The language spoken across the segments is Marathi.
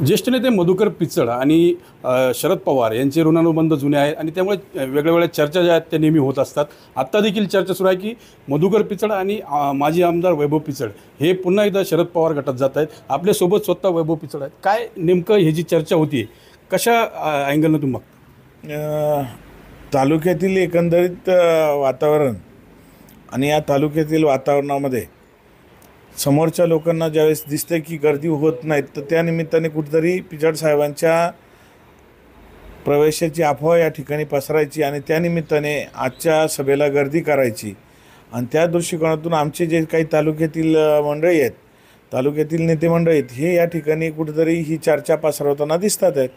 ज्येष्ठ नेते मधुकर पिचड आणि शरद पवार यांचे ऋणानुबंध जुने आहेत आणि त्यामुळे वेगळ्या वेगळ्या चर्चा ज्या आहेत त्या नेहमी होत असतात. आत्ता देखील चर्चा सुरू आहे की मधुकर पिचड आणि माजी आमदार वैभव पिचड हे पुन्हा एकदा शरद पवार गटात जात आहेत. आपल्यासोबत स्वतः वैभव पिचड आहेत. काय नेमकं ही जी चर्चा होती कशा अँगलनं तुम्ही तालुक्यातील एकंदरीत वातावरण आणि या तालुक्यातील वातावरणामध्ये समोरच्या लोकांना ज्यावेळेस दिसतं की गर्दी होत नाहीत तर त्या निमित्ताने कुठेतरी पिचड साहेबांच्या प्रवेशाची अफवा या ठिकाणी पसरायची आणि त्या निमित्ताने आजच्या सभेला गर्दी करायची. आणि त्या दृष्टिकोनातून आमचे जे काही तालुक्यातील मंडळी आहेत, तालुक्यातील नेते मंडळी आहेत, हे या ठिकाणी कुठेतरी ही चर्चा पसरवताना दिसतात आहेत.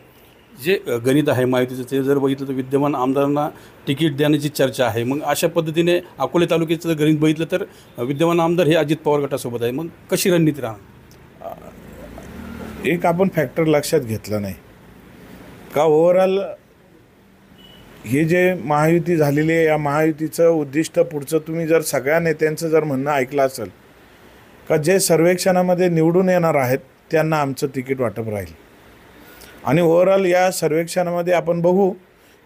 जे गणित आहे माहितीचं ते जर बघितलं तर विद्यमान आमदारांना तिकीट देण्याची चर्चा आहे. मग अशा पद्धतीने अकोले तालुक्याचं जर गणित बघितलं तर विद्यमान आमदार हे अजित पवार गटासोबत आहे. मग कशी रणनीती राहणार? एक आपण फॅक्टर लक्षात घेतला नाही का ओव्हरऑल हे जे महायुती झालेली आहे या महायुतीचं उद्दिष्ट पुढचं तुम्ही जर सगळ्या नेत्यांचं जर म्हणणं ऐकलं असेल का जे सर्वेक्षणामध्ये निवडून येणार आहेत त्यांना आमचं तिकीट वाटप राहील. आणि ओव्हरऑल या सर्वेक्षणामध्ये आपण बघू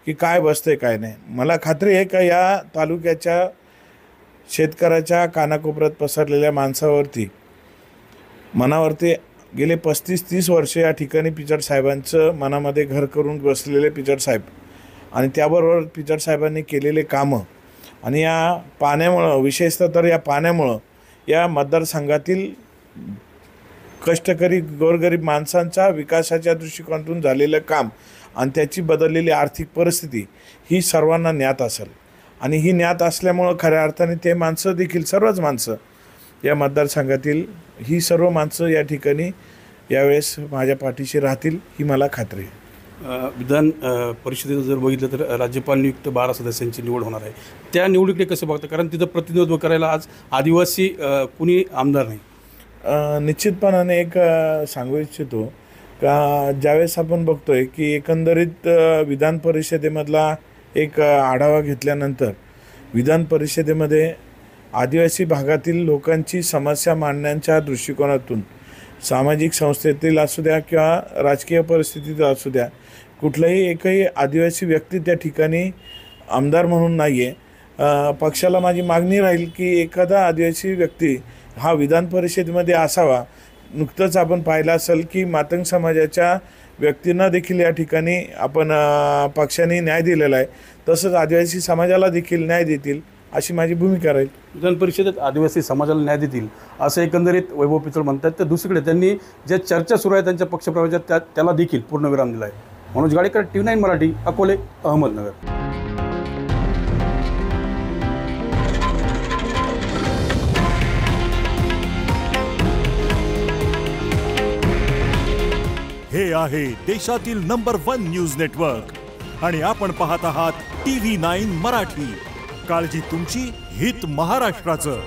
की काय बसतंय काय नाही. मला खात्री आहे का या तालुक्याच्या शेतकऱ्याच्या कानाकोपऱ्यात पसरलेल्या माणसावरती मनावरती गेले 35-30 वर्ष या ठिकाणी पिचड साहेबांचं मनामध्ये घर करून बसलेले पिचड साहेब आणि त्याबरोबर पिचड साहेबांनी केलेले कामं आणि या पाण्यामुळं विशेषतः तर या पाण्यामुळं या मतदारसंघातील कष्टकरी गोरगरीब माणसांचा विकासाच्या दृष्टिकोनातून झालेलं काम आणि त्याची बदललेली आर्थिक परिस्थिती ही सर्वांना ज्ञात असेल. आणि ही ज्ञात असल्यामुळं खऱ्या अर्थाने ते माणसं देखील सर्वच माणसं या मतदारसंघातील ही सर्व माणसं या ठिकाणी यावेळेस माझ्या पाठीशी राहतील ही मला खात्री आहे. विधान परिषदेचं जर बघितलं तर राज्यपाल नियुक्त 12 सदस्यांची निवड होणार आहे. त्या निवडीकडे कसं बघतं? कारण तिथं प्रतिनिधित्व करायला आज आदिवासी कुणी आमदार नाही. निश्चितपणाने एक सांगू इच्छितो का ज्यावेळेस आपण बघतोय की एकंदरीत विधान परिषदेमधला एक आढावा घेतल्यानंतर विधान परिषदेमध्ये आदिवासी भागातील लोकांची समस्या मांडण्याच्या दृष्टिकोनातून सामाजिक संस्थेतील असू द्या किंवा राजकीय परिस्थितीत असू द्या कुठलाही एकही आदिवासी व्यक्ती त्या ठिकाणी आमदार म्हणून नाही आहे. पक्षाला माझी मागणी राहील की एखादा आदिवासी व्यक्ती हा विधान परिषदेमध्ये असावा. नुकतंच आपण पाहिलं असेल की मातंग समाजाच्या व्यक्तींना देखील या ठिकाणी आपण पक्षाने न्याय दिलेला आहे. तसंच आदिवासी समाजाला देखील न्याय देतील अशी माझी भूमिका राहील. विधान परिषदेत आदिवासी समाजाला न्याय देतील असं एकंदरीत वैभव पिचड म्हणतात. तर दुसरीकडे त्यांनी ज्या चर्चा सुरू आहे त्यांच्या पक्षप्रवेशात त्याला देखील पूर्णविराम दिला आहे. मनोज गाडेकर, TV9 मराठी, अकोले, अहमदनगर. हे आहे देशातील नंबर 1 न्यूज नेटवर्क आणि आपण पाहत आहात TV9 मराठी. काळजी तुमची, हित महाराष्ट्राचं.